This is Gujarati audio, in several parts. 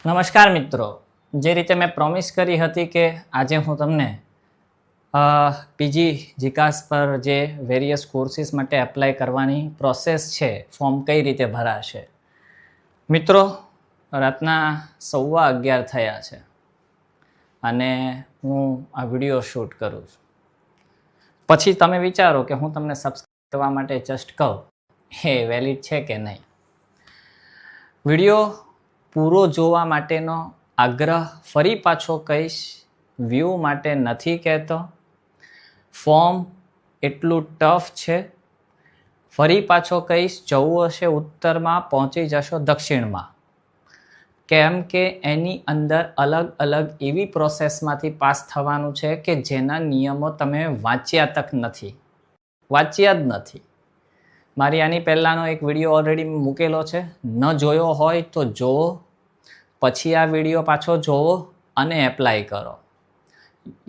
નમસ્કાર મિત્રો, જે રીતે મેં પ્રોમિસ કરી હતી કે આજે હું તમને પીજી જીકાસ પર જે વેરિયસ કોર્સીસ માટે એપ્લાય કરવાની પ્રોસેસ છે, ફોર્મ કઈ રીતે ભરાશે. મિત્રો, રાતના 11:15 થયા છે અને હું આ વિડીયો શૂટ કરું છું. પછી તમે વિચારો કે હું તમને સબસ્ક્રાઈબ કરવા માટે જસ્ટ કહું, એ વેલિડ છે કે નહીં. વિડીયો પૂરો જોવા માટેનો આગ્રહ ફરી પાછો કહીશ, વ્યૂ માટે નથી કહેતો. ફોર્મ એટલું ટફ છે. ફરી પાછો કહીશ, જવું હશે ઉત્તરમાં, પહોંચી જશો દક્ષિણમાં. કેમ કે એની અંદર અલગ અલગ એવી પ્રોસેસમાંથી પાસ થવાનું છે કે જેના નિયમો તમે વાંચ્યા તક નથી, વાંચ્યા જ નથી. મારી આની પહેલાંનો એક વિડીયો ઓલરેડી મૂકેલો છે, ન જોયો હોય તો જોવો, પછી આ વિડીયો પાછો જોવો અને એપ્લાય કરો.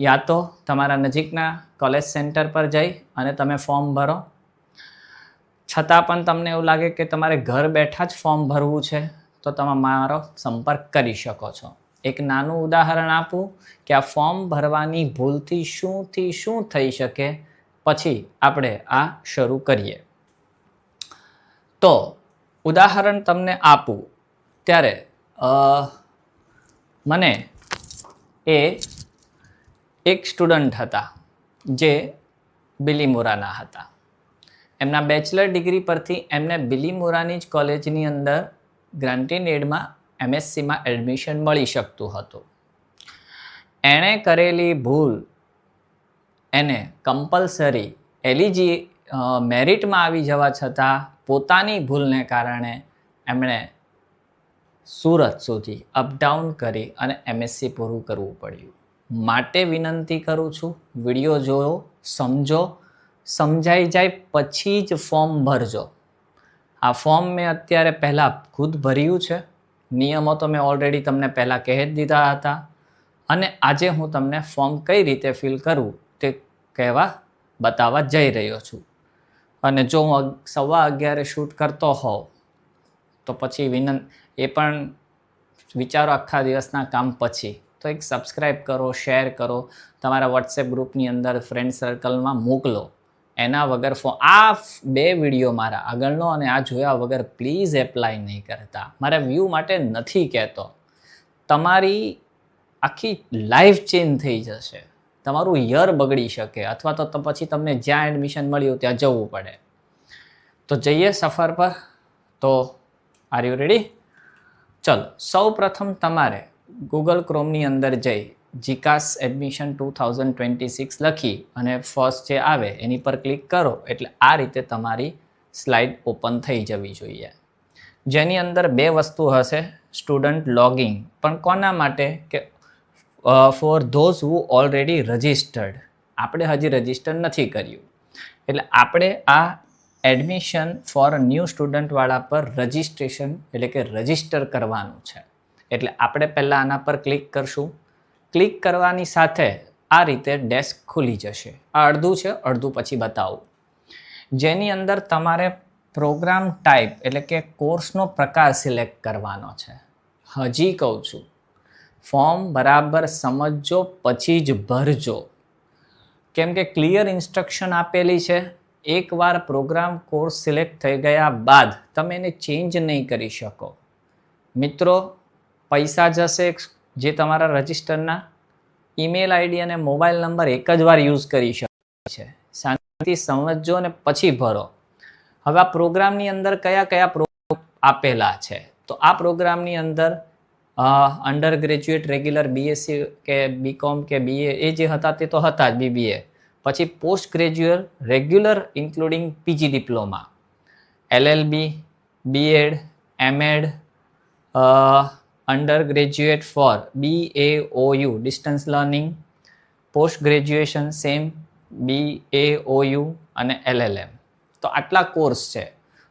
યા તો તમારા નજીકના કોલેજ સેન્ટર પર જઈ અને તમે ફોર્મ ભરો. છતાં પણ તમને એવું લાગે કે તમારે ઘર બેઠા જ ફોર્મ ભરવું છે તો તમે મારો સંપર્ક કરી શકો છો. એક નાનું ઉદાહરણ આપું કે આ ફોર્મ ભરવાની ભૂલથી શું થઈ શકે, પછી આપણે આ શરૂ કરીએ. તો ઉદાહરણ તમને આપું ત્યારે મને એક સ્ટુડન્ટ હતા જે બિલીમોરાના હતા. એમના બેચલર ડિગ્રી પરથી એમને બિલીમોરાની જ કોલેજની અંદર ગ્રાન્ટેડ એડમાં MSCમાં એડમિશન મળી શકતું હતું. એણે કરેલી ભૂલ એને કમ્પલસરી મેરિટમાં આવી જવા છતાં પોતાની ભૂલને કારણે એમણે સુરત સુધી અપડાઉન કરી અને MSc પૂરું કરવું પડ્યું. માટે વિનંતી કરું છું, વિડીયો જોયો, સમજો, સમજાઈ જાય પછી જ ફોર્મ ભરજો. આ ફોર્મ મેં અત્યારે પહેલાં ખુદ ભર્યું છે. નિયમો તો મેં ઓલરેડી તમને પહેલાં કહી જ દીધા હતા અને આજે હું તમને ફોર્મ કઈ રીતે ફિલ કરવું તે બતાવવા જઈ રહ્યો છું. અને જો હું 11:15 શૂટ કરતો હોઉં તો પછી એ પણ વિચારો આખા દિવસના કામ પછી. તો એક સબસ્ક્રાઈબ કરો, શેર કરો, તમારા વોટ્સએપ ગ્રુપની અંદર ફ્રેન્ડ સર્કલમાં મોકલો. એના વગર આ 2 વિડીયો મારા આગળનો અને આ જોયા વગર પ્લીઝ એપ્લાય નહીં કરતા. મારા વ્યૂ માટે નથી કહેતો. તમારી આખી લાઈફ ચેન્જ થઈ જશે, તમારું યર બગડી શકે, અથવા તો પછી તમને જ્યાં એડમિશન મળ્યું ત્યાં જવું પડે. તો જઈએ સફર પર. તો આર યુ રેડી? ચલો, સૌ પ્રથમ તમારે ગૂગલ ક્રોમની અંદર જઈ જીકાસ એડમિશન 2026 લખી અને ફર્સ્ટ જે આવે એની પર ક્લિક કરો એટલે આ રીતે તમારી સ્લાઇડ ઓપન થઈ જવી જોઈએ, જેની અંદર 2 વસ્તુ હશે. સ્ટુડન્ટ લોગિંગ, પણ કોના માટે કે four those who already registered. આપણે હજી રજિસ્ટર નથી કર્યું એટલે આપણે આ એડમિશન ફોર ન્યૂ સ્ટુડન્ટવાળા પર રજિસ્ટ્રેશન એટલે કે રજિસ્ટર કરવાનું છે. એટલે આપણે પહેલાં આના પર ક્લિક કરશું. ક્લિક કરવાની સાથે આ રીતે ડેસ્ક ખુલી જશે. આ અડધું છે, અડધું પછી બતાવું. જેની અંદર તમારે પ્રોગ્રામ ટાઈપ એટલે કે કોર્સનો પ્રકાર સિલેક્ટ કરવાનો છે. હજી કહું છું, ફોર્મ બરાબર સમજજો પછી જ ભરજો, કેમ કે ક્લિયર ઇન્સ્ટ્રક્શન આપેલી છે. એકવાર પ્રોગ્રામ કોર્સ સિલેક્ટ થઈ ગયા બાદ તમે એને ચેન્જ નહીં કરી શકો. મિત્રો, પૈસા જશે જે તમારા રજિસ્ટરના. ઈમેલ આઈડી અને મોબાઈલ નંબર એક જ વાર યુઝ કરી શકે છે. શાંતિથી સમજો અને પછી ભરો. હવે આ પ્રોગ્રામની અંદર કયા પ્રોગ્રામ આપેલા છે? તો આ પ્રોગ્રામની અંદર અંડર ગ્રેજ્યુએટ રેગ્યુલર BSc કે BCom કે BA એ જે હતા તે તો હતા જ, BBA. પછી post graduate regular including PG diploma, LLB, B.Ed, M.Ed, undergraduate for BAOU distance learning, post graduation same BAOU અને LLM. તો આટલા કોર્સ છે.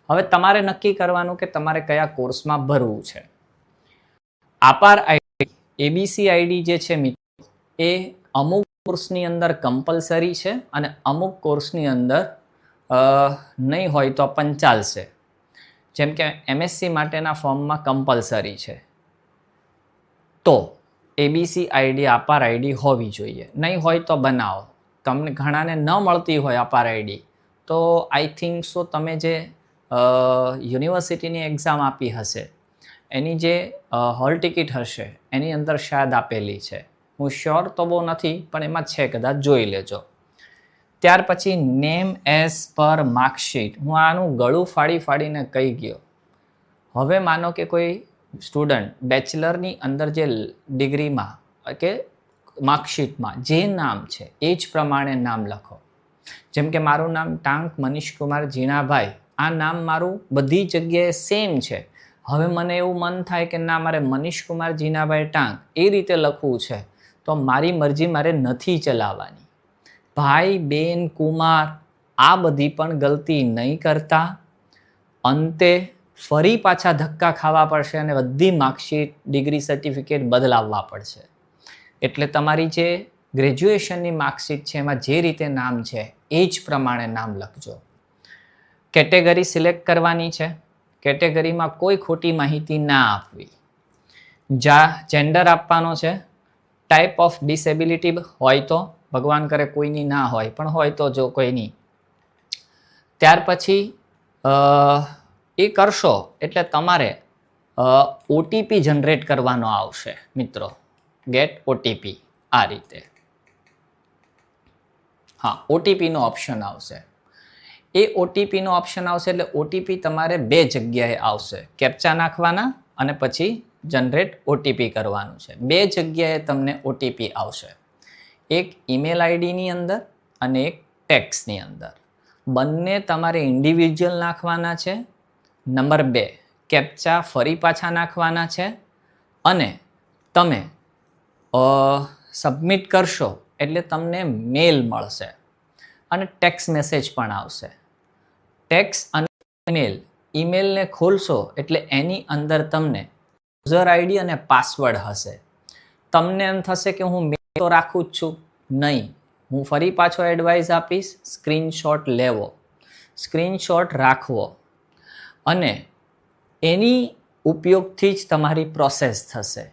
હવે તમારે નક્કી કરવાનું કે તમારે કયા કોર્સમાં ભરવું છે. આપાર આઈડી, ABC આઈડી જે છે મિત્રો, એ અમુક કોર્સની અંદર કમ્પલસરી છે અને અમુક કોર્સની અંદર નહીં હોય તો પણ ચાલશે. જેમ કે MSc માટેના ફોર્મમાં કમ્પલસરી છે. તો એબીસી આઈડી અપાર આઈડી હોવી જોઈએ. નહીં હોય તો બનાવો. તમને ઘણાને ન મળતી હોય અપાર આઈડી તો આઈ થિંક સો તમે જે યુનિવર્સિટીની એક્ઝામ આપી હશે એની જે હોલ ટિકિટ હશે એની અંદર શાયદ આપેલી છે. હું શ્યોર તો બહુ નથી પણ એમાં છે, કદાચ જોઈ લેજો. ત્યાર પછી નેમ એઝ પર માર્કશીટ. હું આનું ગળું ફાડીને કહી ગયો. હવે માનો કે કોઈ સ્ટુડન્ટ બેચલરની અંદર જે ડિગ્રીમાં કે માર્કશીટમાં જે નામ છે એ જ પ્રમાણે નામ લખો. જેમ કે મારું નામ ટાંક મનીષકુમાર જીણાભાઈ, આ નામ મારું બધી જગ્યાએ સેમ છે. હવે મને એવું મન થાય કે ના, મારે મનીષકુમાર જીણાભાઈ ટાંક એ રીતે લખવું છે તો મારી મરજી મારે નથી ચલાવવાની. ભાઈ, બેન, કુમાર આ બધી પણ ગલતી નહીં કરતા. અંતે ફરી પાછા ધક્કા ખાવા પડશે અને બધી માર્કશીટ, ડિગ્રી સર્ટિફિકેટ બદલાવવા પડશે. એટલે તમારી જે ગ્રેજ્યુએશનની માર્કશીટ છે એમાં જે રીતે નામ છે એ જ પ્રમાણે નામ લખજો. કેટેગરી સિલેક્ટ કરવાની છે. કેટેગરીમાં કોઈ ખોટી માહિતી ના આપવી. જેન્ડર આપવાનો છે. ટાઈપ ઓફ ડિસેબિલિટી હોય તો, ભગવાન કરે કોઈની ના હોય પણ હોય તો જો કોઈની. ત્યાર પછી એ કરશો એટલે તમારે ઓટીપી જનરેટ કરવાનો આવશે મિત્રો. ગેટ ઓટીપી આ રીતે. હા, ઓટીપીનો ઓપ્શન આવશે. એ ઓટીપીનો ઓપ્શન આવશે એટલે ઓટીપી તમારે 2 જગ્યાએ આવશે. કેપ્ચા નાખવાના અને પછી જનરેટ ઓટીપી કરવાનું છે. 2 જગ્યાએ તમને ઓટીપી આવશે. એક ઈમેલ આઈડીની અંદર અને એક ટેક્સ્ટની અંદર. બંને તમારે ઇન્ડિવિજ્યુઅલ નાખવાના છે. નંબર 2, કેપ્ચા ફરી પાછા નાખવાના છે અને તમે સબમિટ કરશો એટલે તમને મેલ મળશે અને ટેક્સ્ટ મેસેજ પણ આવશે. ટેક્સ્ટ અને ઈમેલ, ઈમેલને ખોલશો એટલે એની અંદર તમને યુઝર આઈડી અને પાસવર્ડ હશે. તમને એમ થશે કે હું મેલ તો રાખું જ છું. નહીં, હું ફરી પાછો એડવાઇસ આપીશ. સ્ક્રીનશોટ લેવો, સ્ક્રીનશોટ રાખવો અને એની ઉપયોગથી જ તમારી પ્રોસેસ થશે.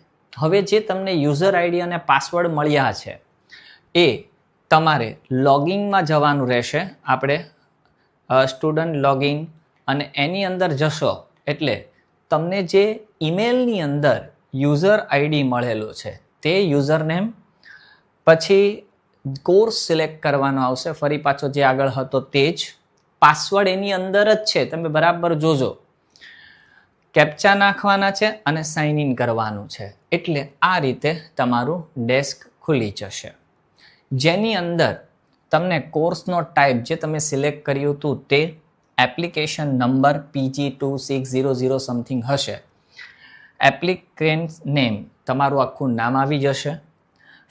હવે જે તમને યુઝર આઈડી અને પાસવર્ડ મળ્યા છે એ તમારે લોગિનમાં જવાનું રહેશે. આપણે સ્ટુડન્ટ લોગિન અને એની અંદર જશો એટલે તમને જે ઈમેલની અંદર યુઝર આઈડી મળેલું છે તે યુઝર નેમ, પછી કોર્સ સિલેક્ટ કરવાનો આવશે. ફરી પાછો જે આગળ હતો તે જ. પાસવર્ડ એની અંદર જ છે, તમે બરાબર જોજો. કેપ્ચા નાખવાના છે અને સાઇન ઇન કરવાનું છે. એટલે આ રીતે તમારું ડેસ્ક ખુલી જશે, જેની અંદર તમને કોર્સનો ટાઈપ જે તમે સિલેક્ટ કર્યું હતું તે, એપ્લિકેશન નંબર PG2600 સમથિંગ હશે, એપ્લિકેન્ટ નેમ તમારું આખું નામ આવી જશે.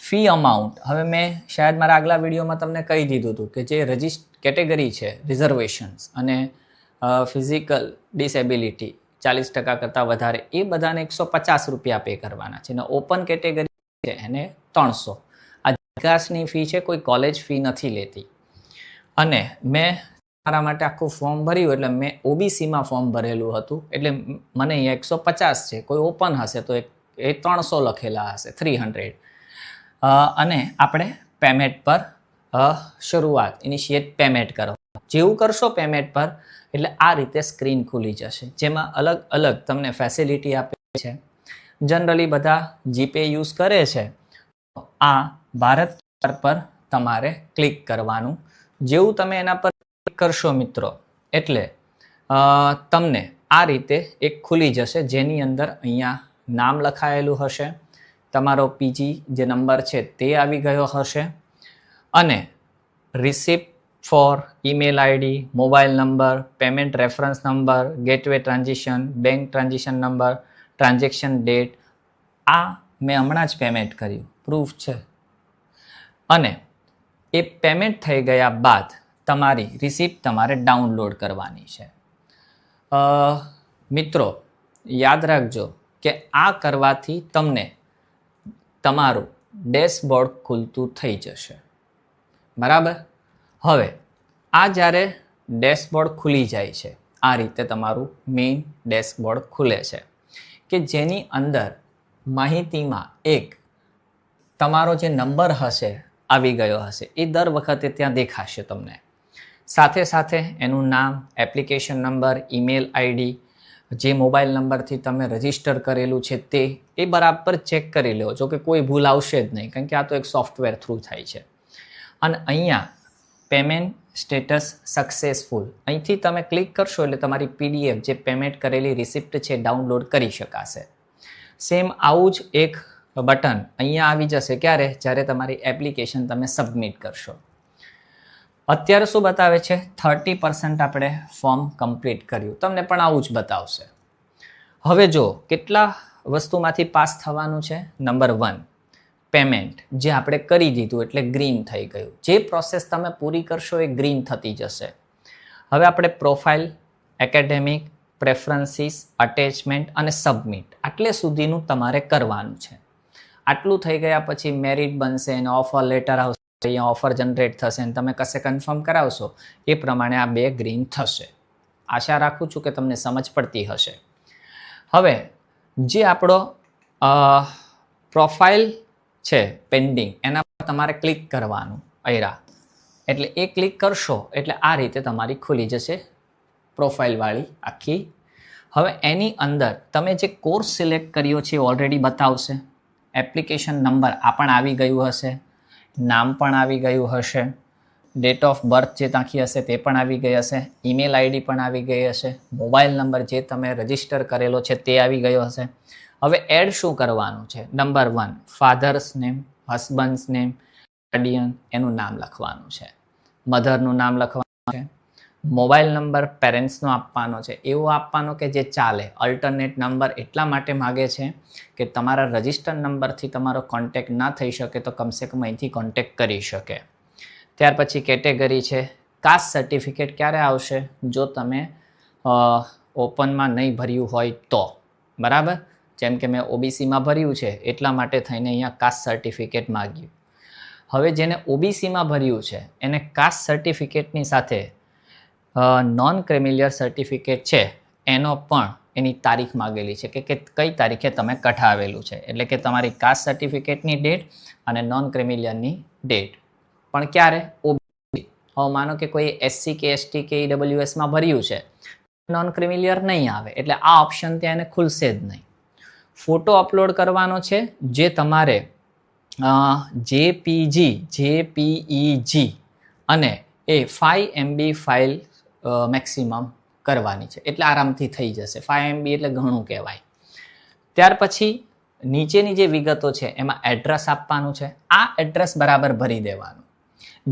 ફી અમાઉન્ટ, હવે મેં શાયદ મારા આગલા વિડીયોમાં તમને કહી દીધું હતું કે જે કેટેગરી છે રિઝર્વેશન્સ અને ફિઝિકલ ડિસેબિલિટી 40% કરતાં વધારે, એ બધાને 150 રૂપિયા પે કરવાના છે અને ઓપન કેટેગરી છે એને 300. આ વિકાસની ફી છે, કોઈ કોલેજ ફી નથી લેતી. અને મેં મારા માટે આખું ફોર્મ ભર્યું એટલે મેં ઓબીસીમાં ફોર્મ ભરેલું હતું એટલે મને અહીંયા 150 છે. કોઈ ઓપન હશે તો એ 300 લખેલા હશે, 300. અને આપણે પેમેન્ટ પર શરૂઆત, ઇનિશિયેટ પેમેન્ટ કરો. જેવું કરશો પેમેન્ટ પર એટલે આ રીતે સ્ક્રીન ખુલી જશે, જેમાં અલગ અલગ તમને ફેસિલિટી આપે છે. જનરલી બધા જીપે યુઝ કરે છે. આ ભારત પર તમારે ક્લિક કરવાનું. જેવું તમે એના પર ક્લિક કરશો મિત્રો એટલે તમને આ રીતે એક ખુલી જશે, જેની અંદર અહીંયા નામ લખાયેલું હશે, તમારો પીજી જે નંબર છે તે આવી ગયો હશે અને receipt for email ID, mobile number, payment reference number, gateway transaction, bank transaction number, transaction date. આ મેં હમણાં જ પેમેન્ટ કર્યું, પ્રૂફ છે. અને એ પેમેન્ટ થઈ ગયા બાદ તમારી રિસિપ્ટ તમારે ડાઉનલોડ કરવાની છે. મિત્રો યાદ રાખજો કે આ કરવાથી તમને તમારું ડેશબોર્ડ ખુલતું થઈ જશે, બરાબર. હવે આ જ્યારે ડેશબોર્ડ ખુલી જાય છે, આ રીતે તમારું મેઇન ડેશબોર્ડ ખુલે છે કે જેની અંદર માહિતીમાં એક તમારો જે નંબર હશે આવી ગયો હશે એ દર વખતે ત્યાં દેખાશે તમને. સાથે સાથે એનું નામ, એપ્લિકેશન નંબર, ઈમેલ આઈડી, જે મોબાઈલ નંબરથી તમે રજિસ્ટર કરેલું છે તે એ બરાબર ચેક કરી લો. જો કે કોઈ ભૂલ આવશે જ નહીં, કારણ કે આ તો એક સોફ્ટવેર થ્રુ થાય છે. અને અહીંયા પેમેન્ટ સ્ટેટસ સક્સેસફુલ, અહીંથી તમે ક્લિક કરશો એટલે તમારી PDF જે પેમેન્ટ કરેલી રિસિપ્ટ છે ડાઉનલોડ કરી શકાશે. સેમ આવું જ એક બટન અહીંયા આવી જશે ક્યારે? જ્યારે તમારી એપ્લિકેશન તમે સબમિટ કરશો. અત્યારે શું બતાવે છે? 30% આપણે ફોર્મ કમ્પ્લીટ કર્યું. તમને પણ આવું જ બતાવશે. હવે જો કેટલા વસ્તુમાંથી પાસ થવાનું છે. નંબર 1 પેમેન્ટ, જે આપણે કરી દીધું એટલે ગ્રીન થઈ ગયું. જે પ્રોસેસ તમે પૂરી કરશો એ ગ્રીન થતી જશે. હવે આપણે પ્રોફાઇલ, એકેડેમિક, પ્રેફરન્સીસ, અટેચમેન્ટ અને સબમિટ આટલે સુધીનું તમારે કરવાનું છે. આટલું થઈ ગયા પછી મેરિટ બનશે અને ઓફર લેટર આવશે. અહીંયા ઓફર જનરેટ થશે અને તમે કશે કન્ફર્મ કરાવશો એ પ્રમાણે આ 2 ગ્રીન થશે. આશા રાખું છું કે તમને સમજ પડતી હશે. હવે જે આપણો પ્રોફાઇલ છે પેન્ડિંગ, એના પર તમારે ક્લિક કરવાનું અહીંયા. એટલે એ ક્લિક કરશો એટલે આ રીતે તમારી ખુલી જશે પ્રોફાઇલવાળી આખી. હવે એની અંદર તમે જે કોર્સ સિલેક્ટ કર્યો છે ઓલરેડી બતાવશે. એપ્લિકેશન નંબર આ પણ આવી ગયું હશે, નામ પણ આવી ગયું હશે, ડેટ ઓફ બર્થ જે તાંખી હશે તે પણ આવી ગઈ હશે, ઈમેલ આઈડી પણ આવી ગઈ હશે, મોબાઈલ નંબર જે તમે રજિસ્ટર કરેલો છે તે આવી ગયો હશે. હવે એડ શું કરવાનું છે? Number 1 father's name, husband's name, guardian એનું નામ લખવાનું છે, મધરનું નામ લખવાનું છે, મોબાઈલ નંબર પેરેન્ટ્સનો આપવાનો છે, એવો આપવાનો કે જે ચાલે. અલ્ટરનેટ નંબર એટલા માટે માગે છે કે તમારા રજિસ્ટર નંબરથી તમારો કોન્ટેક્ટ ના થઈ શકે તો કમસે કમ અહીંથી કોન્ટેક્ટ કરી શકે. ત્યાર પછી કેટેગરી છે. કાસ્ટ સર્ટિફિકેટ ક્યારે આવશે? જો તમે ઓપનમાં નહીં ભર્યું હોય તો. બરાબર? જેમ કે મેં OBCમાં ભર્યું છે એટલા માટે થઈને અહીંયા કાસ્ટ સર્ટિફિકેટ માગ્યું. હવે જેને OBCમાં ભર્યું છે એને કાસ્ટ સર્ટિફિકેટની સાથે નોન ક્રિમિલિયર સર્ટિફિકેટ છે એનો પણ એની તારીખ માગેલી છે કે કઈ તારીખે તમે કઢાવેલું છે. એટલે કે તમારી કાસ્ટ સર્ટિફિકેટની ડેટ અને નોન ક્રિમિલિયરની ડેટ પણ ક્યારે? OBC. હવે માનો કે કોઈ SC કે ST કે EWSમાં ભર્યું છે, નોન ક્રિમિલિયર નહીં આવે એટલે આ ઓપ્શન ત્યાં એને ખુલશે જ નહીં. ફોટો અપલોડ કરવાનો છે જે તમારે JPEG અને એ 5 MB ફાઇલ મેક્સિમમ કરવાની છે એટલે આરામથી થઈ જશે. 5 MB એટલે ઘણું કહેવાય. ત્યાર પછી નીચેની જે વિગતો છે એમાં એડ્રેસ આપવાનું છે. આ એડ્રેસ બરાબર ભરી દેવાનું,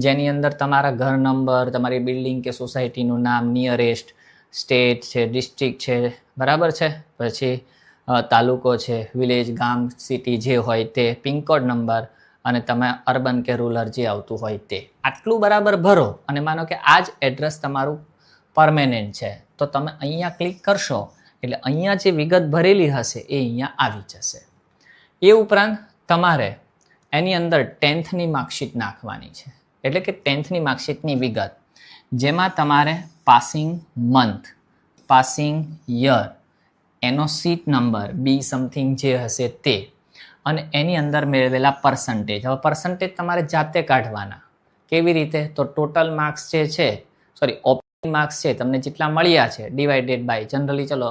જેની અંદર તમારા ઘર નંબર, તમારી બિલ્ડિંગ કે સોસાયટીનું નામ, નિયરેસ્ટ, સ્ટેટ છે, ડિસ્ટ્રિક્ટ છે, બરાબર છે, પછી તાલુકો છે, વિલેજ, ગામ, સિટી જે હોય તે, પિનકોડ નંબર અને તમે અર્બન કે રૂરલ જે આવતું હોય તે. આટલું બરાબર ભરો અને માનો કે આ જ એડ્રેસ તમારું પરમેનન્ટ છે તો તમે અહીંયા ક્લિક કરશો એટલે અહીંયા જે વિગત ભરેલી હશે એ અહીંયા આવી જશે. એ ઉપરાંત તમારે એની અંદર 10thની માર્કશીટ નાખવાની છે. એટલે કે 10thની માર્કશીટની વિગત, જેમાં તમારે પાસિંગ મંથ, પાસિંગ યર, એનો સીટ નંબર B સમથિંગ જે હશે તે, અને એની અંદર મેળવેલા પર્સન્ટેજ. હવે પર્સન્ટેજ તમારે જાતે કાઢવાના. કેવી રીતે? તો ટોટલ માર્ક્સ જે છે, માર્ક્સ છે તમને જેટલા મળ્યા છે ડિવાઇડેડ બાય, જનરલી ચલો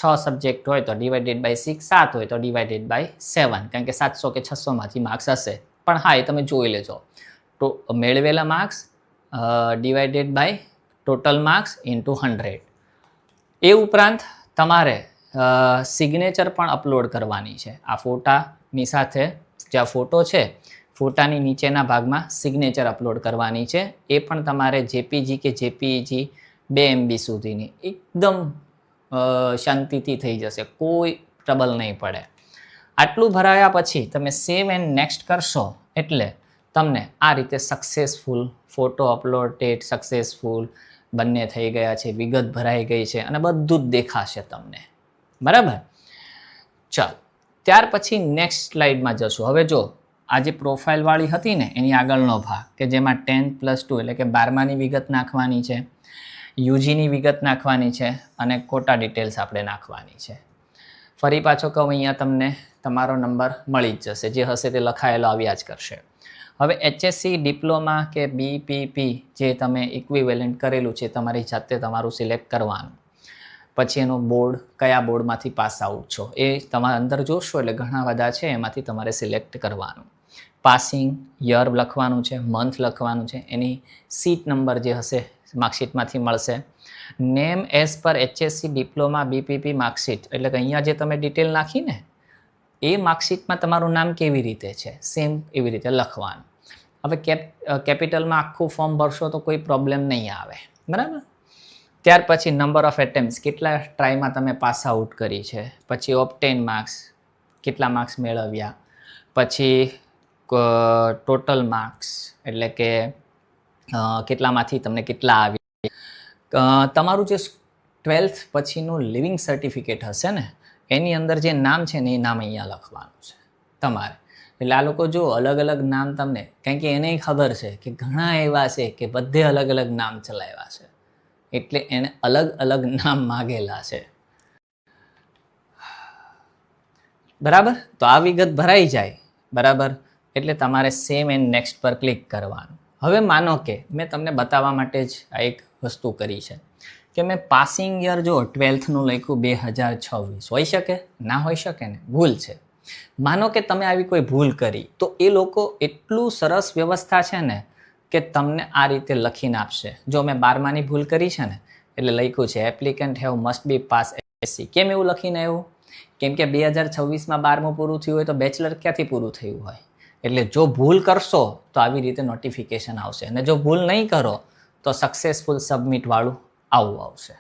6 સબ્જેક્ટ હોય તો ડિવાઇડેડ બાય 6, 7 હોય તો ડિવાઇડેડ બાય 7, કારણ કે 700 કે 600માંથી માર્ક્સ હશે. પણ હા, એ તમે જોઈ લેજો. તો મેળવેલા marks divided by total marks into 100. એ ઉપરાંત તમારે સિગ્નેચર પણ અપલોડ કરવાની છે. આ ફોટાની સાથે જ્યાં ફોટો છે, ફોટાની નીચેના ભાગમાં સિગ્નેચર અપલોડ કરવાની છે. એ પણ તમારે JPG કે JPEG 2 MB સુધીની એકદમ શાંતિથી થઈ જશે, કોઈ ટ્રબલ નહીં પડે. આટલું ભરાયા પછી તમે સેવ એન્ડ નેક્સ્ટ કરશો એટલે તમને આ રીતે successful photo upload, date successful બંને થઈ ગયા છે, વિગત ભરાઈ ગઈ છે અને બધું જ દેખાશે તમને. બરાબર? ચાલો, ત્યાર પછી નેક્સ્ટ સ્લાઇડમાં જશું. હવે જો આ જે પ્રોફાઇલવાળી હતી ને એની આગળનો ભાગ કે જેમાં 10+2 એટલે કે 12માની વિગત નાખવાની છે, UGની વિગત નાખવાની છે અને કોટા ડિટેલ્સ આપણે નાખવાની છે. ફરી પાછો કહું, અહીંયા તમને તમારો નંબર મળી જ જશે, જે હશે તે લખાયેલો આવ્યા જ કરશે. હવે HSC ડિપ્લોમા કે BPP જે તમે ઇક્વિવેલન્ટ કરેલું છે તમારી જાતે તમારું સિલેક્ટ કરવાનું. પછી એનો બોર્ડ, કયા બોર્ડમાંથી પાસ આઉટ છો એ તમારે અંદર જોશો એટલે ઘણા બધા છે, એમાંથી તમારે સિલેક્ટ કરવાનું. પાસિંગ યર લખવાનું છે, મંથ લખવાનું છે, એની સીટ નંબર જે હશે માર્કશીટમાંથી મળશે. Name as per HSC diploma BPP marksheet, એટલે કે અહીંયા જે તમે ડિટેલ નાખીને એ માર્કશીટમાં તમારું નામ કેવી રીતે છે સેમ એવી રીતે લખવાનું. હવે કેપિટલમાં આખું ફોર્મ ભરશો તો કોઈ પ્રોબ્લેમ નહીં આવે, બરાબર. ત્યાર પછી નંબર ઓફ એટેમ્પ્સ, કેટલા ટ્રાયમાં તમે પાસ આઉટ કરી છે. પછી ઓબ્ટેન માર્ક્સ, કેટલા માર્ક્સ મેળવ્યા. પછી ટોટલ માર્ક્સ, એટલે કે કેટલામાંથી તમને કેટલા આવ્યા. તમારું જે 12th પછીનું લિવિંગ સર્ટિફિકેટ હશે ને એની અંદર જે નામ છે ને એ નામ અહીંયા લખવાનું છે તમારે. એટલે આ લોકો જો અલગ અલગ નામ તમને, કારણ કે એને ખબર છે કે ઘણા એવા છે કે બધે અલગ અલગ નામ ચલાવ્યા છે, એટલે એને અલગ અલગ નામ માગેલા છે, બરાબર. તો આ વિગત ભરાઈ જાય, બરાબર, એટલે તમારે સેવ એન્ડ નેક્સ્ટ પર ક્લિક કરવાનું. હવે માનો કે મેં તમને બતાવવા માટે જ આ એક વસ્તુ કરી છે કે મેં પાસિંગ યર જો 12થનું લખ્યું 2026, હોઈ શકે ના હોઈ શકે ને, ભૂલ છે. માનો કે તમે આવી કોઈ ભૂલ કરી તો એ લોકો એટલું સરસ વ્યવસ્થા છે ને કે તમને આ રીતે લખીને આપશે. જો મેં 12માની ભૂલ કરી છે ને એટલે લખ્યું છે applicant have must be pass HSC. કેમ એવું લખીને આવ્યું? કેમ કે 2026માં 12મું પૂરું થયું હોય તો બેચલર ક્યાંથી પૂરું થયું હોય. એટલે જો ભૂલ કરશો તો આવી રીતે નોટિફિકેશન આવશે, અને જો ભૂલ નહીં કરો તો સક્સેસફુલ સબમિટ વાળું આવું આવશે,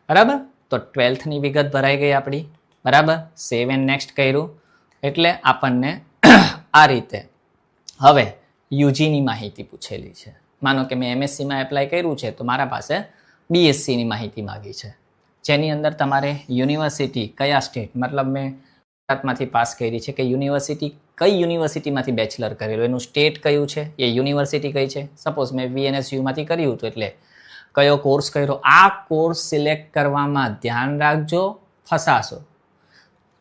બરાબર. તો 12થની વિગત ભરાઈ ગઈ આપણી, બરાબર. સેવ એન્ડ નેક્સ્ટ કર્યું એટલે આપણને આ રીતે હવે યુજીની માહિતી પૂછેલી છે. માનો કે મેં MSCમાં એપ્લાય કર્યું છે તો મારા પાસે BSCની માહિતી માગી છે, જેની અંદર તમારે યુનિવર્સિટી કયા સ્ટેટ, મતલબ મેં ગુજરાતમાંથી પાસ કરી છે કે યુનિવર્સિટી, કઈ યુનિવર્સિટીમાંથી બેચલર કરેલું, એનું સ્ટેટ કયું છે, એ યુનિવર્સિટી કઈ છે. સપોઝ મેં VNSUમાંથી કર્યું હતું એટલે કયો કોર્સ કર્યો. આ કોર્સ સિલેક્ટ કરવામાં ધ્યાન રાખજો, ફસાશો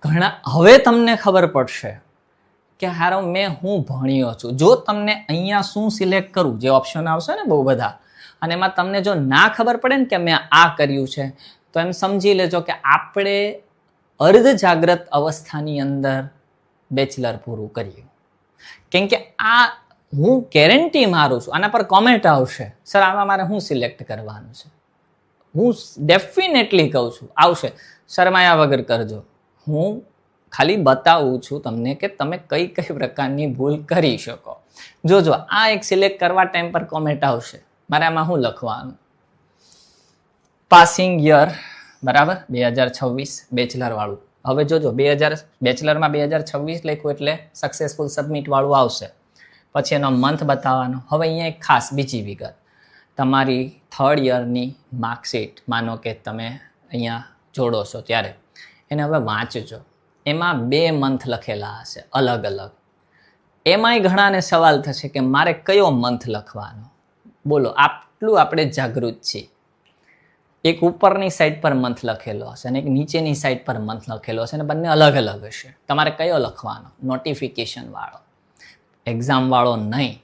ઘણા. હવે તમને ખબર પડશે કે હારો મેં હું ભણ્યો છું. જો તમને અહીંયા શું સિલેક્ટ કરું, જે ઓપ્શન આવશે ને બહુ બધા, અને એમાં તમને જો ના ખબર પડે ને કે મેં આ કર્યું છે તો એમ સમજી લેજો કે આપણે અર્ધ જાગ્રત અવસ્થાની અંદર બેચલર પૂરું કર્યું. કેમ કે આ હું ગેરંટી મારું છું, આના પર કોમેન્ટ આવશે સર આમાં મારે શું સિલેક્ટ કરવાનું છે. હું ડેફિનેટલી કહું છું આવશે, શરમાયા વગર કરજો. હું ખાલી બતાવું છું તમને કે તમે કઈ કઈ પ્રકારની ભૂલ કરી શકો. જોજો આ એક સિલેક્ટ કરવા ટાઈમ પર કોમેન્ટ આવશે, મારે આમાં શું લખવાનું. પાસિંગ યર, બરાબર, 2026 બેચલર વાળું. હવે જોજો બેચલરમાં 2026 લખ્યું એટલે સક્સેસફુલ સબમિટ વાળું આવશે. પછી એનો મંથ બતાવવાનો. હવે અહીંયા એક ખાસ બીજી વિગત, તમારી 3rd યરની માર્કશીટ માનો કે તમે અહીંયા જોડો છો ત્યારે એને હવે વાંચજો. એમાં 2 મંથ લખેલા હશે અલગ અલગ. એમાંય ઘણાને સવાલ થશે કે મારે કયો મંથ લખવાનો. બોલો, આટલું આપણે જાગૃત છીએ. એક ઉપરની સાઈડ પર મંથ લખેલો હશે અને એક નીચેની સાઈડ પર મંથ લખેલો હશે, અને બંને અલગ અલગ હશે. તમારે કયો લખવાનો? નોટિફિકેશન વાળો, એક્ઝામ વાળો નહીં.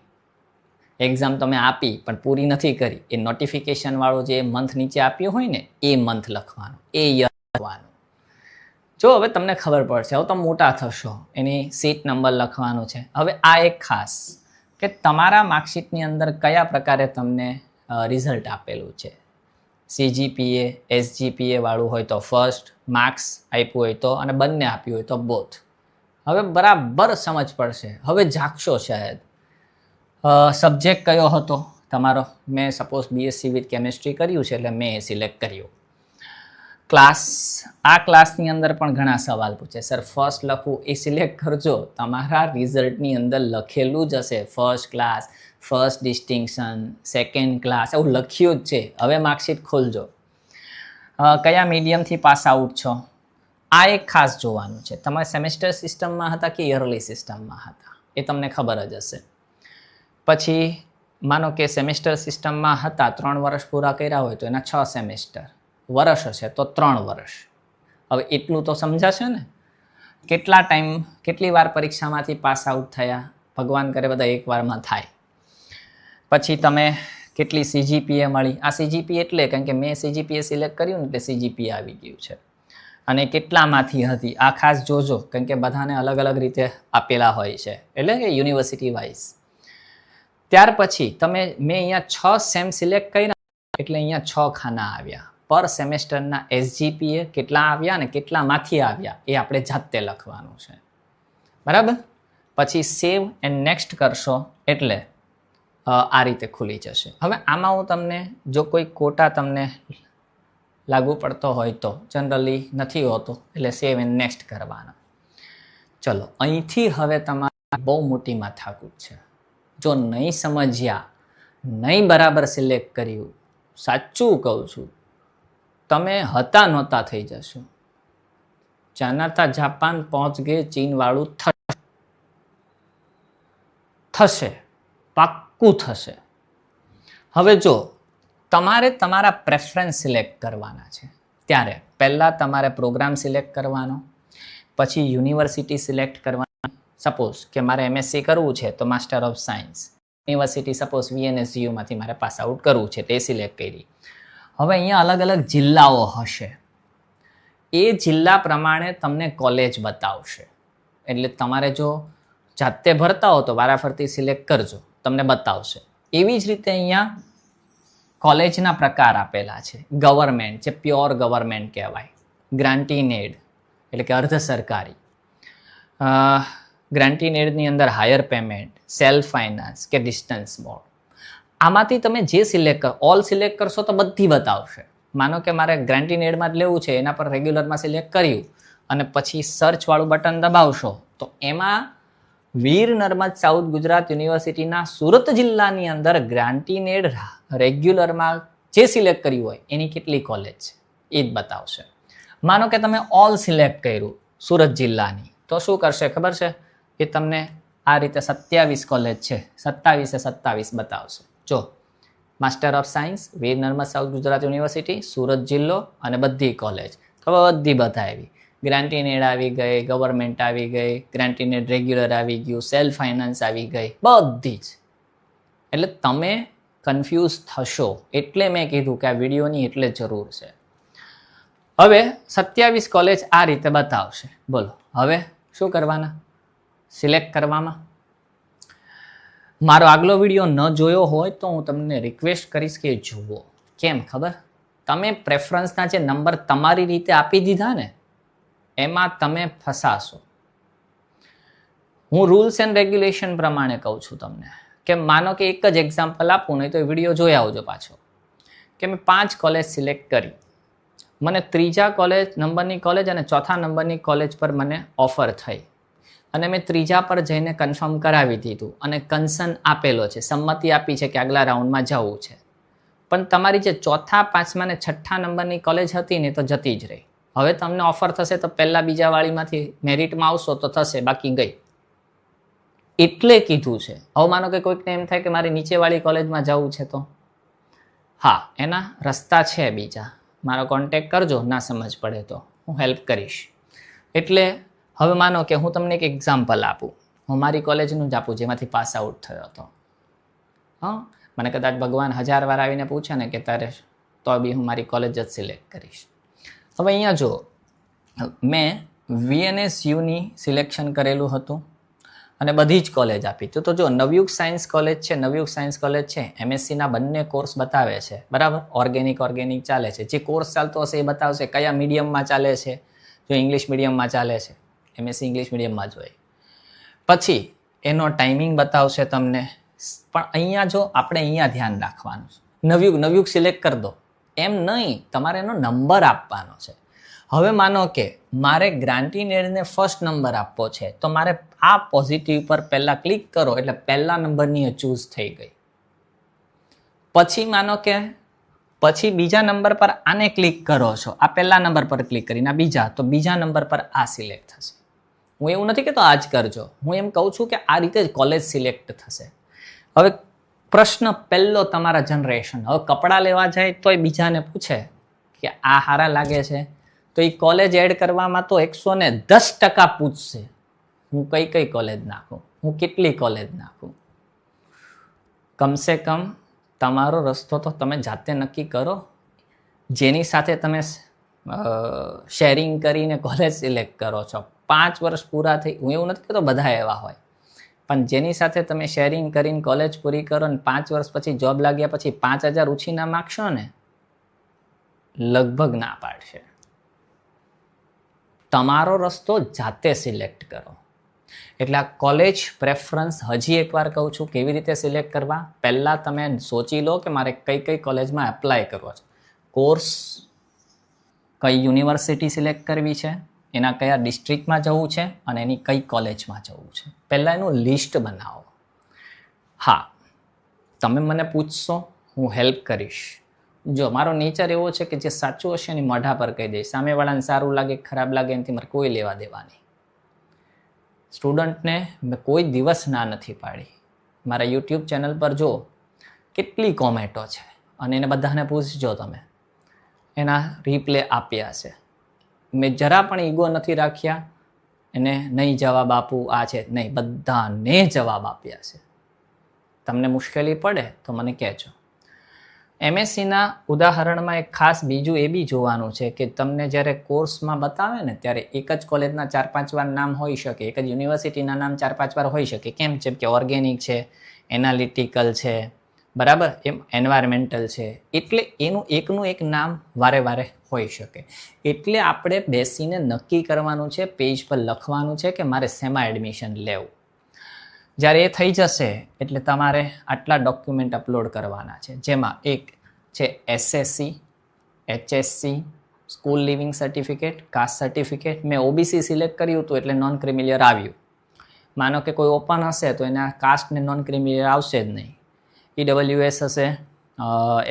એક્ઝામ તમે આપી પણ પૂરી નથી કરી, એ નોટિફિકેશન વાળો જે મંથ નીચે આપ્યો હોય ને એ મંથ લખવાનો, એ યર લખવાનું. જો હવે તમને ખબર પડશે, હવે તો મોટા થશો, એની સીટ નંબર લખવાનું છે. હવે આ એક ખાસ કે તમારા માર્કશીટની અંદર કયા પ્રકારે તમને રિઝલ્ટ આપેલું છે. CGPA SGPA વાળું હોય તો ફર્સ્ટ, માર્ક્સ આપ્યું હોય તો, અને બંને આપ્યું હોય તો બોથ. હવે બરાબર સમજ પડશે, હવે જાગશો શાયદ. સબ્જેક્ટ કયો હતો તમારો? મેં સપોઝ BSc વિથ કેમિસ્ટ્રી કર્યું છે એટલે મેં એ સિલેક્ટ કર્યું. ક્લાસ, આ ક્લાસની અંદર પણ ઘણા સવાલ પૂછે, સર ફર્સ્ટ લખવું એ સિલેક્ટ કરજો. તમારા રિઝલ્ટની અંદર લખેલું જ હશે first class, first distinction, second class, એવું લખ્યું જ છે. હવે માર્કશીટ ખોલજો. કયા મીડિયમથી પાસ આઉટ છો આ એક ખાસ જોવાનું છે. તમારે સેમેસ્ટર સિસ્ટમમાં હતા કે યરલી સિસ્ટમમાં હતા એ તમને ખબર જ હશે. પછી માનો કે સેમેસ્ટર સિસ્ટમમાં હતા, 3 વર્ષ પૂરા કર્યા હોય તો એના 6 સેમેસ્ટર, વર્ષ હશે તો 3 વર્ષ. હવે એટલું તો સમજાશે ને? કેટલી વાર પરીક્ષામાંથી પાસ આઉટ થયા? ભગવાન કરે બધા એકવારમાં થાય. પછી તમે કેટલી CGPA મળી? આ CGPA એટલે કારણ કે મેં CGPA સિલેક્ટ કર્યું ને એટલે CGPA આવી ગયું છે. અને કેટલામાંથી હતી આ ખાસ જોજો, કારણ કે બધાને અલગ અલગ રીતે આપેલા હોય છે, એટલે કે યુનિવર્સિટી વાઇઝ. ત્યાર પછી મેં અહીંયા 6 સેમ સિલેક્ટ કર્યા એટલે અહીંયા 6 ખાના આવ્યા. પર સેમેસ્ટરના SGPA કેટલા આવ્યા ને કેટલામાંથી આવ્યા એ આપણે જાતે લખવાનું છે, બરાબર? પછી સેવ એન્ડ નેક્સ્ટ કરશો એટલે આ રીતે ખુલી જશે. હવે આમાં હું તમને જો કોઈ કોટા તમને લાગુ પડતો હોય તો, જનરલી નથી હોતો, એટલે સેવ એન્ડ નેક્સ્ટ કરવાના. ચલો, અહીંથી હવે તમારે બહુ મોટી માથાકૂટ છે. જો નહીં સમજ્યા, નહીં બરાબર સિલેક્ટ કર્યું, સાચું કહું છું, તમે હતા નહોતા થઈ જશો. ચાઇના જાપાન પહોંચ ગયે ચીન વાળું થશે, પાક્કું થશે. હવે જો તમારે તમારા પ્રેફરન્સ સિલેક્ટ કરવાના છે, ત્યારે પહેલાં તમારે પ્રોગ્રામ સિલેક્ટ કરવાનો, પછી યુનિવર્સિટી સિલેક્ટ કરવાની. સપોઝ કે મારે MSc કરવું છે તો master of science university suppose VNSUમાંથી મારે પાસ આઉટ કરવું છે, તે સિલેક્ટ કરી. હવે અહીંયા અલગ અલગ જિલ્લાઓ હશે, એ જિલ્લા પ્રમાણે તમને કોલેજ બતાવશે. એટલે તમારે જો જાતે ભરતા હો તો વારાફરતી સિલેક્ટ કરજો, તમને બતાવશે. એવી જ રીતે અહીંયા કોલેજના પ્રકાર આપેલા છે. ગવર્મેન્ટ, જે પ્યોર ગવર્મેન્ટ કહેવાય, ગ્રાન્ટીનેડ એટલે કે અર્ધ સરકારી, ગ્રાન્ટીનેડની અંદર હાયર પેમેન્ટ, સેલ્ફ ફાઇનાન્સ કે ડિસ્ટન્સ બોર્ડ. આમાંથી તમે જે સિલેક્ટ કરો, ઓલ સિલેક્ટ કરશો તો બધી બતાવશે. માનો કે મારે ગ્રાન્ટીનેડમાં જ લેવું છે, એના પર રેગ્યુલરમાં સિલેક્ટ કર્યું અને પછી સર્ચવાળું બટન દબાવશો તો એમાં વીર નર્મદ સાઉથ ગુજરાત યુનિવર્સિટીના સુરત જિલ્લાની અંદર ગ્રાન્ટીનેડ રેગ્યુલરમાં જે સિલેક્ટ કર્યું હોય એની કેટલી કોલેજ છે એ જ બતાવશે. માનો કે તમે ઓલ સિલેક્ટ કર્યું સુરત જિલ્લાની, તો શું કરશે ખબર છે? એ તમને આ રીતે 27 કોલેજ છે, 27 બતાવશે. જો master of science Veer Narmad south Gujarat university, Surat જિલ્લો અને બધી કોલેજ, તો બધી બતાવી. ગ્રાન્ટીનેડ આવી ગઈ, ગવર્મેન્ટ આવી ગઈ, ગ્રાન્ટીનેડ રેગ્યુલર આવી ગયું, સેલ્ફ ફાઇનાન્સ આવી ગઈ, બધી જ. એટલે તમે કન્ફ્યુઝ થશો, એટલે મેં કીધું કે આ વિડીયોની એટલે જરૂર છે. હવે 27 કોલેજ આ રીતે બતાવશે. બોલો હવે શું કરવાના સિલેક્ટ કરવામાં? મારો આગલો વિડીયો ન જોયો હોય તો હું તમને રિક્વેસ્ટ કરીશ કે જુઓ. કેમ ખબર? તમે પ્રેફરન્સના જે નંબર તમારી રીતે આપી દીધા ને, એમાં તમે ફસાશો. હું રૂલ્સ એન્ડ રેગ્યુલેશન પ્રમાણે કહું છું તમને, કે માનો કે એક જ એક્ઝામ્પલ આપું, નહીં તો એ વિડીયો જોઈ આવજો પાછો. કે મેં 5 કોલેજ સિલેક્ટ કરી, મને 3જા નંબરની કોલેજ અને 4થા નંબરની કોલેજ પર મને ઓફર થઈ, અને મેં 3જા પર જઈને કન્ફર્મ કરાવી દીધું અને કન્સર્ન આપેલો છે, સંમતિ આપી છે કે આગલા રાઉન્ડમાં જવું છે. પણ તમારી જે 4થા, 5મા અને 6ઠ્ઠા નંબરની કોલેજ હતી ને તો જતી જ રહી. હવે તમને ઓફર થશે તો પહેલા બીજા વાળીમાંથી મેરિટમાં આવશો તો થશે, બાકી ગઈ. એટલે કીધું છે. હવે માનો કે કોઈકને એમ થાય કે મારે નીચેવાળી કોલેજમાં જવું છે, તો હા, એના રસ્તા છે બીજા, મારો કોન્ટેક્ટ કરજો, ના સમજ પડે તો હું હેલ્પ કરીશ. એટલે હવે માનો કે હું તમને એક એક્ઝામ્પલ આપું, હું મારી કોલેજનું જ આપું જેમાંથી પાસ આઉટ થયો હતો. હા, મને કદાચ ભગવાન 1000 વાર આવીને પૂછે ને કે તારે, તો બી હું મારી કોલેજ જ સિલેક્ટ કરીશ. હવે અહીંયા જો મેં VNSUની સિલેક્શન કરેલું હતું અને બધી જ કોલેજ આપી. તો જો નવયુગ સાયન્સ કોલેજ છે, નવયુગ સાયન્સ કોલેજ છે, MScના બંને કોર્સ બતાવે છે, બરાબર? ઓર્ગેનિક ચાલે છે. જે કોર્સ ચાલતો હશે એ બતાવશે કયા મીડિયમમાં ચાલે છે. જો ઇંગ્લિશ મીડિયમમાં ચાલે છે, MSc ઇંગ્લિશ મીડિયમમાં જ હોય. પછી એનો ટાઈમિંગ બતાવશે તમને. પણ અહીંયા જો આપણે અહીંયા ધ્યાન રાખવાનું છે, નવયુગ સિલેક્ટ કરી દો એમ નહીં, તમારે એનો નંબર આપવાનો છે. હવે માનો કે મારે ગ્રાન્ટીનેડને ફર્સ્ટ નંબર આપવો છે, તો મારે આ પોઝિટિવ પર પહેલા ક્લિક કરો એટલે પહેલા નંબરની ચૂઝ થઈ ગઈ. પછી માનો કે પછી બીજા નંબર પર આને ક્લિક કરો છો, આ પહેલા નંબર પર ક્લિક કરીને આ બીજા, તો બીજા નંબર પર આ સિલેક્ટ થશે. હું એવું નથી કહેતો આ જ કરજો, હું એમ કહું છું કે આ રીતે જ કોલેજ સિલેક્ટ થશે. હવે પ્રશ્ન પહેલો તમારા જનરેશન, હવે કપડાં લેવા જાય તોય બીજાને પૂછે કે આ સારા લાગે છે, તો એ કોલેજ એડ કરવામાં તો 110% પૂછશે, હું કઈ કઈ કોલેજ નાખું, હું કેટલી કોલેજ નાખું. કમસે કમ તમારો રસ્તો તો તમે જાતે નક્કી કરો. જેની સાથે તમે શેરિંગ કરીને કોલેજ સિલેક્ટ કરો છો, 5 વર્ષ પૂરા થઈ, હું એવું નથી કહેતો બધા એવા હોય, પણ જેની સાથે તમે શેરિંગ કરીને કોલેજ પૂરી કરો ને 5 વર્ષ પછી જોબ લાગ્યા પછી 5,000 ઉછીના માગશો ને, લગભગ ના પાડશે. તમારો રસ્તો જાતે સિલેક્ટ કરો. એટલે આ કોલેજ પ્રેફરન્સ હજી એકવાર કહું છું કેવી રીતે સિલેક્ટ કરવા. પહેલાં તમે સોચી લો કે મારે કઈ કઈ કોલેજમાં એપ્લાય કરવો છે, કોર્સ કઈ યુનિવર્સિટી સિલેક્ટ કરવી છે, એના કયા ડિસ્ટ્રિક્ટમાં જવું છે અને એની કઈ કોલેજમાં જવું છે. પહેલાં એનું લિસ્ટ બનાવો. હા, તમે મને પૂછશો, હું હેલ્પ કરીશ. જો મારો નેચર એવો છે કે જે સાચું હશે એની મોઢા પર કહી દઈશ. સામેવાળાને સારું લાગે ખરાબ લાગે એનાથી મારે કોઈ લેવા દેવા નહીં. સ્ટુડન્ટને મેં કોઈ દિવસ ના નથી પાડી. મારા યુટ્યુબ ચેનલ પર જો કેટલી કોમેન્ટો છે અને એને બધાને પૂછજો તમે, એના રિપ્લે આપ્યા છે. મેં જરા પણ ઈગો નથી રાખ્યા, એને નહીં જવાબ આપું આ છે નહીં, બધાને જવાબ આપ્યા છે. તમને મુશ્કેલી પડે તો મને કહેજો. MScના ઉદાહરણમાં એક ખાસ બીજું એ બી જોવાનું છે કે તમને જ્યારે કોર્સમાં બતાવે ને ત્યારે એક જ કોલેજના 4-5 વાર નામ હોઈ શકે, એક જ યુનિવર્સિટીના નામ 4-5 વાર હોઈ શકે. કેમ? જેમ કે ઓર્ગેનિક છે, એનાલિટિકલ છે, બરાબર, એમ એન્વાયરમેન્ટલ છે, એટલે એનું એકનું એક નામ વારે વારે હોઈ શકે. એટલે આપણે બેસીને નક્કી કરવાનું છે, પેજ પર લખવાનું છે કે મારે શેમાં એડમિશન લેવું. જ્યારે એ થઈ જશે એટલે તમારે આટલા ડોક્યુમેન્ટ અપલોડ કરવાના છે, જેમાં એક છે SSC, HSC, school leaving certificate, caste certificate. મેં OBC સિલેક્ટ કર્યું હતું એટલે નોન ક્રિમિલિયર આવ્યું. માનો કે કોઈ ઓપન હશે તો એના કાસ્ટને નોન ક્રિમિલિયર આવશે જ નહીં. EWS હશે,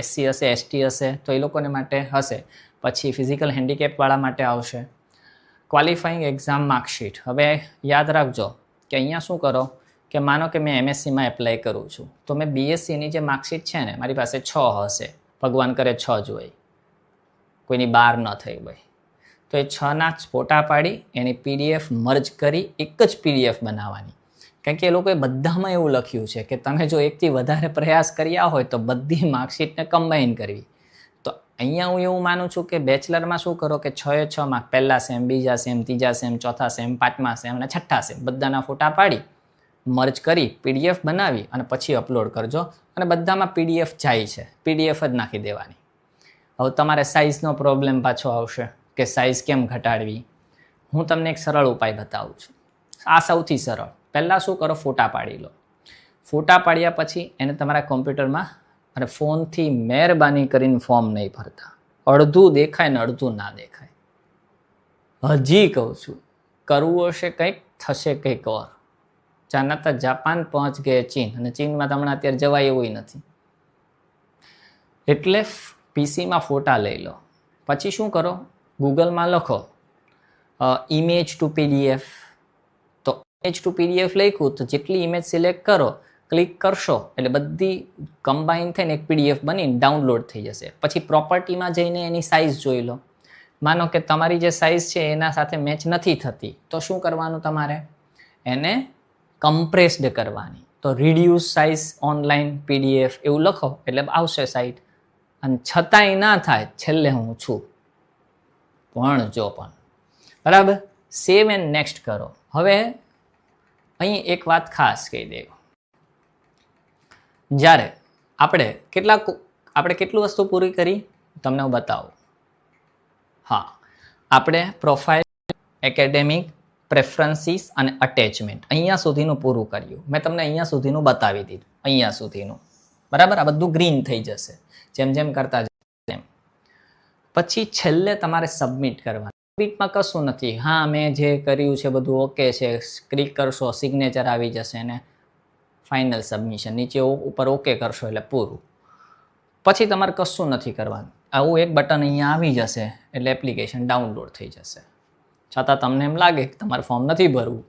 SC હશે, ST હશે તો એ લોકોને માટે હશે. પછી ફિઝિકલ હેન્ડીકેપવાળા માટે આવશે. Qualifying exam marksheet. હવે યાદ રાખજો કે અહીંયા શું કરો કે માનો કે મેં MScમાં એપ્લાય કરું છું તો મેં BScની જે માર્કશીટ છે ને મારી પાસે 6 હશે, ભગવાન કરે 6 જ હોય, કોઈની 12 ન થઈ હોય, તો એ 6ના જ ફોટા પાડી એની PDF મર્જ કરી એક જ PDF બનાવવાની. કારણ કે એ લોકોએ બધામાં એવું લખ્યું છે કે તમે જો એકથી વધારે પ્રયાસ કર્યા હોય તો બધી માર્કશીટને કમ્બાઈન કરવી. તો અહીંયા હું એવું માનું છું કે બેચલરમાં શું કરો કે 6 માર્ક, પહેલા સેમ, બીજા સેમ, ત્રીજા સેમ, ચોથા સેમ, પાંચમા સેમ અને છઠ્ઠા સેમ બધાના ફોટા પાડી મર્જ કરી PDF બનાવી અને પછી અપલોડ કરજો. અને બધામાં PDF જાય છે, PDF જ નાખી દેવાની. હવે તમારે સાઇઝનો પ્રોબ્લેમ પાછો આવશે કે સાઇઝ કેમ ઘટાડવી. હું તમને એક સરળ ઉપાય બતાવું છું. આ સૌથી સરળ. પહેલાં શું કરો, ફોટા પાડી લો. ફોટા પાડ્યા પછી એને તમારા કોમ્પ્યુટરમાં અને ફોનથી મહેરબાની કરીને ફોર્મ નહીં ભરતા. અડધું દેખાય ને અડધું ના દેખાય. હજી કહું છું, કરવું હશે કંઈક, થશે કંઈક ઓર. ચાના જાપાન પહોંચ ગયે ચીન, અને ચીનમાં તો હમણાં અત્યારે જવાય એવું નથી. એટલે PCમાં ફોટા લઈ લો. પછી શું કરો, ગૂગલમાં લખો ઇમેજ ટુ PDF. તો ઇમેજ ટુ PDF લખ્યું તો જેટલી ઇમેજ સિલેક્ટ કરો, ક્લિક કરશો એટલે બધી કમ્બાઈન થઈને એક PDF બનીને ડાઉનલોડ થઈ જશે. પછી પ્રોપર્ટીમાં જઈને એની સાઇઝ જોઈ લો. માનો કે તમારી જે સાઇઝ છે એના સાથે મેચ નથી થતી તો શું કરવાનું, તમારે એને કમ્પ્રેસ્ડ કરવાની. તો રિડ્યુસ સાઇઝ ઓનલાઈન PDF એવું લખો એટલે આવશે સાઇટ. અને છતાંય ના થાય, છેલ્લે હું છું પણ જો પણ બરાબર, સેવ એન્ડ નેક્સ્ટ કરો. હવે અહીં એક વાત ખાસ કહી દઉં, જ્યારે આપણે કેટલું વસ્તુ પૂરી કરી તમને હું બતાવું. હા, આપણે પ્રોફાઇલ, એકેડેમિક, પ્રેફરન્સીસ અને અટેચમેન્ટ અહીંયા સુધીનું પૂરું કર્યું. મેં તમને અહીંયા સુધીનું બતાવી દીધું, અહીંયા સુધીનું, બરાબર. આ બધું ગ્રીન થઈ જશે જેમ જેમ કરતા તેમ. પછી છેલ્લે તમારે સબમિટ કરવાનું. સબમિટમાં કશું નથી. હા, મેં જે કર્યું છે બધું ઓકે છે, ક્લિક કરશો, સિગ્નેચર આવી જશે અને ફાઇનલ સબમિશન, નીચે ઉપર ઓકે કરશો એટલે પૂરું. પછી તમારે કશું નથી કરવાનું. આવું એક બટન અહીંયા આવી જશે એટલે એપ્લિકેશન ડાઉનલોડ થઈ જશે. છતાં તમને એમ લાગે કે તમારે ફોર્મ નથી ભરવું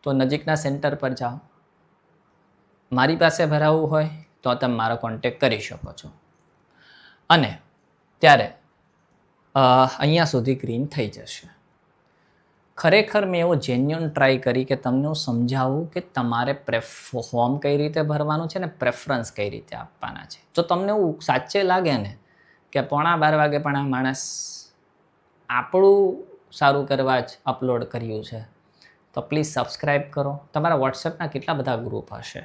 તો નજીકના સેન્ટર પર જાઓ. મારી પાસે ભરાવવું હોય તો તમે મારો કોન્ટેક કરી શકો છો. અને ત્યારે અહીંયા સુધી ગ્રીન થઈ જશે. ખરેખર મેં એવો જેન્યુઅન ટ્રાય કરી કે તમને હું સમજાવું કે તમારે ફોર્મ કઈ રીતે ભરવાનું છે ને પ્રેફરન્સ કઈ રીતે આપવાના છે. જો તમને એવું સાચે લાગે ને કે 11:15 વાગે પણ આ માણસ આપણું સારું કરવા જ અપલોડ કર્યું છે તો પ્લીઝ સબસ્ક્રાઈબ કરો. તમારા વોટ્સએપના કેટલા બધા ગ્રુપ હશે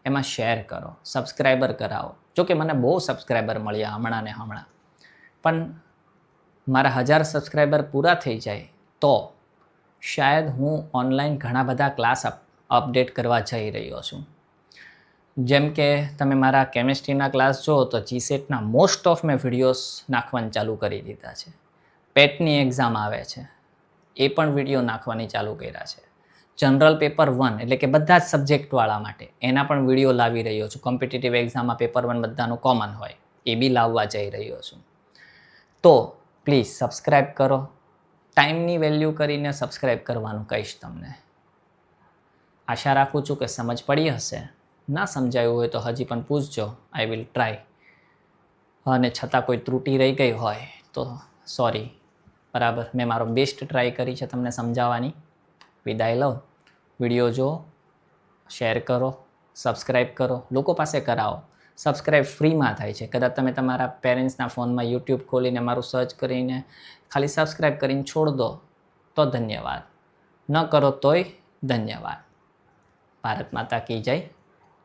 એમાં શેર કરો, સબસ્ક્રાઈબર કરાવો. જોકે મને બહુ સબસ્ક્રાઈબર મળ્યા હમણાં ને હમણાં, પણ મારા 1000 સબસ્ક્રાઈબર પૂરા થઈ જાય તો શાયદ હું ઓનલાઈન ઘણા બધા ક્લાસ અપડેટ કરવા જઈ રહ્યો છું. જેમ કે તમે મારા કેમિસ્ટ્રીના ક્લાસ જુઓ તો જીસેટના મોસ્ટ ઓફ મેં વિડીયોઝ નાખવાનું ચાલુ કરી દીધા છે. પેટની એક્ઝામ આવે છે એ પણ વિડીયો નાખવાની ચાલુ કર્યા છે. જનરલ પેપર 1 એટલે કે બધા જ સબ્જેક્ટવાળા માટે એના પણ વિડીયો લાવી રહ્યો છું. કોમ્પિટિટિવ એક્ઝામમાં પેપર 1 બધાનું કોમન હોય એ બી લાવવા જઈ રહ્યો છું. તો પ્લીઝ સબસ્ક્રાઈબ કરો. ટાઈમની વેલ્યુ કરીને સબસ્ક્રાઈબ કરવાનું કહીશ તમને. આશા રાખું છું કે સમજ પડી હશે. ના સમજાયું હોય તો હજી પણ પૂછજો, આઈ વિલ ટ્રાય. અને છતાં કોઈ ત્રુટિ રહી ગઈ હોય તો સોરી. બરાબર, મેં મારો બેસ્ટ ટ્રાય કરી છે તમને સમજાવવાની. વિદાય લઉં. વિડીયો જુઓ, શેર કરો, સબસ્ક્રાઈબ કરો, લોકો પાસે કરાવો. સબસ્ક્રાઈબ ફ્રીમાં થાય છે. કદાચ તમે તમારા પેરેન્ટ્સના ફોનમાં યુટ્યુબ ખોલીને મારું સર્ચ કરીને ખાલી સબસ્ક્રાઈબ કરીને છોડ દો તો ધન્યવાદ, ન કરો તોય ધન્યવાદ. ભારત માતા કી જય.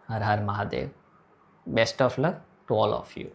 Har Har Mahadev. Best of luck to all of you.